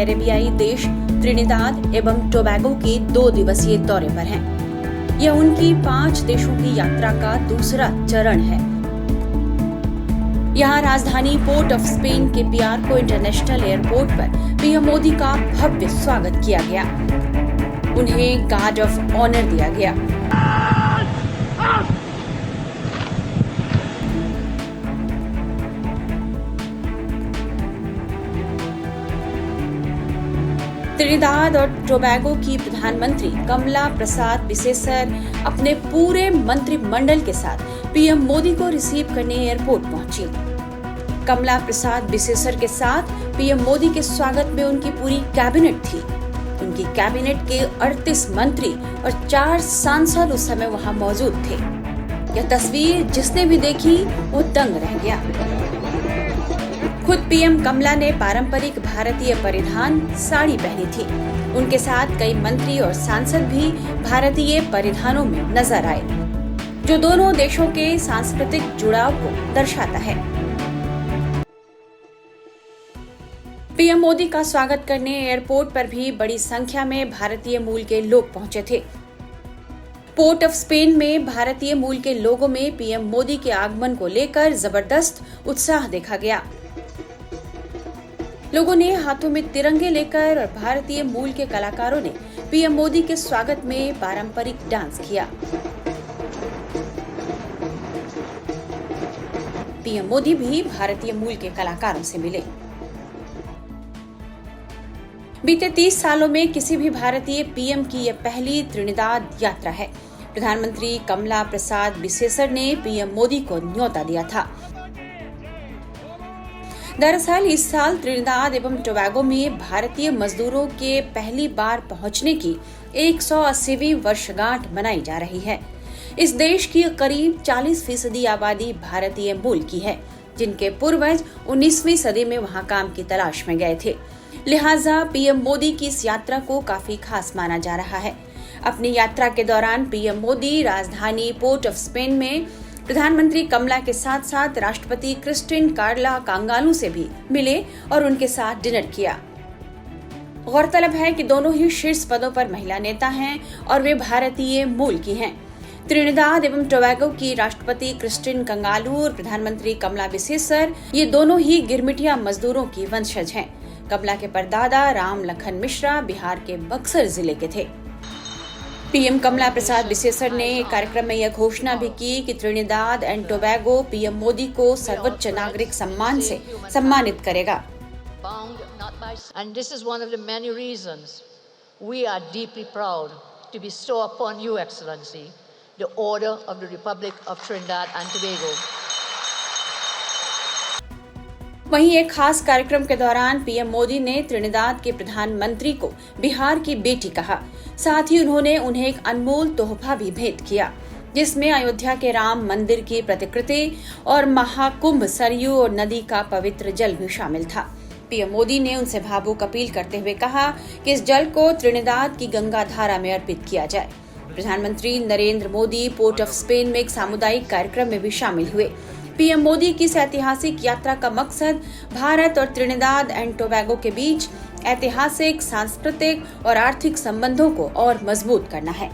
कैरेबियाई देश त्रिनिदाद एवं टोबैगो के 2 दिवसीय दौरे पर हैं। यह उनकी 5 देशों की यात्रा का दूसरा चरण है। यहाँ राजधानी पोर्ट ऑफ स्पेन के पियारको इंटरनेशनल एयरपोर्ट पर पीएम मोदी का भव्य स्वागत किया गया। उन्हें गार्ड ऑफ ऑनर दिया गया। त्रिनिदाद और टोबैगो की प्रधानमंत्री कमला प्रसाद बिसेसर अपने पूरे मंत्रिमंडल के साथ पीएम मोदी को रिसीव करने एयरपोर्ट पहुंची। कमला प्रसाद बिसेसर के साथ पीएम मोदी के स्वागत में उनकी पूरी कैबिनेट थी। उनकी कैबिनेट के 38 मंत्री और 4 सांसद उस समय वहां मौजूद थे। यह तस्वीर जिसने भी देखी वो दंग रह गया। खुद पीएम कमला ने पारंपरिक भारतीय परिधान साड़ी पहनी थी। उनके साथ कई मंत्री और सांसद भी भारतीय परिधानों में नजर आए, जो दोनों देशों के सांस्कृतिक जुड़ाव को दर्शाता है। पीएम मोदी का स्वागत करने एयरपोर्ट पर भी बड़ी संख्या में भारतीय मूल के लोग पहुंचे थे। पोर्ट ऑफ स्पेन में भारतीय मूल के लोगों में पीएम मोदी के आगमन को लेकर जबरदस्त उत्साह देखा गया। लोगों ने हाथों में तिरंगे लेकर और भारतीय मूल के कलाकारों ने पीएम मोदी के स्वागत में पारंपरिक डांस किया। पीएम मोदी भी भारतीय मूल के कलाकारों से मिले। बीते 30 सालों में किसी भी भारतीय पीएम की यह पहली त्रिनिदाद यात्रा है। प्रधानमंत्री कमला प्रसाद बिसेसर ने पीएम मोदी को न्योता दिया था। दरअसल इस साल त्रिनिदाद एवं टोबैगो में भारतीय मजदूरों के पहली बार पहुंचने की 180वीं वर्षगांठ मनाई जा रही है। इस देश की करीब 40% आबादी भारतीय मूल की है, जिनके पूर्वज 19वीं सदी में वहां काम की तलाश में गए थे। लिहाजा पीएम मोदी की इस यात्रा को काफी खास माना जा रहा है। अपनी यात्रा के दौरान पीएम मोदी राजधानी पोर्ट ऑफ स्पेन में प्रधानमंत्री कमला के साथ साथ राष्ट्रपति क्रिस्टिन कार्ला कांगालू से भी मिले और उनके साथ डिनर किया। गौरतलब है कि दोनों ही शीर्ष पदों पर महिला नेता हैं और वे भारतीय मूल की हैं। त्रिनिदाद एवं टोबैगो की राष्ट्रपति क्रिस्टिन कांगालू और प्रधानमंत्री कमला बिसेसर ये दोनों ही गिरमिटिया मजदूरों की वंशज हैं। कमला के परदादा राम लखन मिश्रा बिहार के बक्सर जिले के थे। पीएम कमला प्रसाद बिसेसर ने कार्यक्रम में यह घोषणा भी की कि Trinidad and Tobago PM Modi को सर्वोच्च नागरिक सम्मान से सम्मानित करेगा। And this is one of the many reasons we are deeply proud to bestow upon you, Excellency, the Order of the Republic of Trinidad and Tobago. वहीं एक खास कार्यक्रम के दौरान पीएम मोदी ने त्रिनिदाद के प्रधानमंत्री को बिहार की बेटी कहा। साथ ही उन्होंने उन्हें एक अनमोल तोहफा भी भेंट किया, जिसमें अयोध्या के राम मंदिर की प्रतिकृति और महाकुंभ सरयू और नदी का पवित्र जल भी शामिल था। पीएम मोदी ने उनसे भावुक अपील करते हुए कहा कि इस जल को त्रिनिदाद की गंगा धारा में अर्पित किया जाए। प्रधानमंत्री Narendra Modi port of Spain में एक सामुदायिक कार्यक्रम में भी शामिल हुए। पीएम मोदी की इस ऐतिहासिक यात्रा का मकसद भारत और त्रिनिदाद एंड टोबैगो के बीच ऐतिहासिक, सांस्कृतिक और आर्थिक संबंधों को और मजबूत करना है।